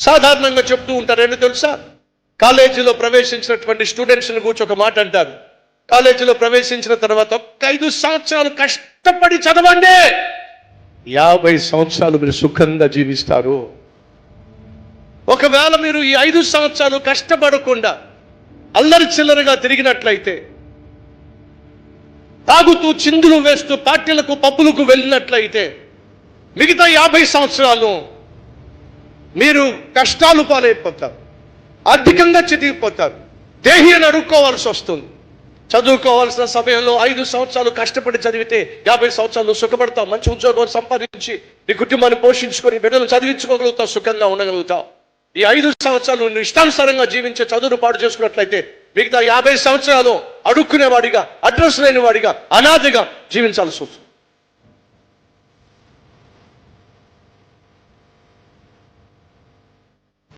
సాధారణంగా చెప్తూ ఉంటారు, ఏంటో తెలుసా? కాలేజీలో ప్రవేశించినటువంటి స్టూడెంట్స్ని కూర్చొని ఒక మాట అంటారు. కాలేజీలో ప్రవేశించిన తర్వాత ఒక 5 సంవత్సరాలు కష్టపడి చదవండి, 50 సంవత్సరాలు మీరు సుఖంగా జీవిస్తారు. ఒకవేళ మీరు ఈ 5 సంవత్సరాలు కష్టపడకుండా అల్లరి చిల్లరగా తిరిగినట్లయితే, తాగుతూ చిందులు వేస్తూ పార్టీలకు పబ్బులకు వెళ్ళినట్లయితే, మిగతా 50 సంవత్సరాలు మీరు కష్టాలు పాలైపోతారు, ఆర్థికంగా చితికిపోతారు, దేహీని అడుక్కోవాల్సి వస్తుంది. చదువుకోవాల్సిన సమయంలో 5 సంవత్సరాలు కష్టపడి చదివితే 50 సంవత్సరాలు సుఖపడతావు, మంచి ఉద్యోగం సంపాదించి నీ కుటుంబాన్ని పోషించుకొని బిడ్డలు చదివించుకోగలుగుతావు, సుఖంగా ఉండగలుగుతావు. ఈ 5 సంవత్సరాలు నువ్వు ఇష్టానుసారంగా జీవించే చదువును పాటు చేసుకున్నట్లయితే మిగతా 50 సంవత్సరాలు అడుక్కునేవాడిగా, అడ్రస్ లేని వాడిగా, అనాథగా జీవించాల్సి వస్తుంది.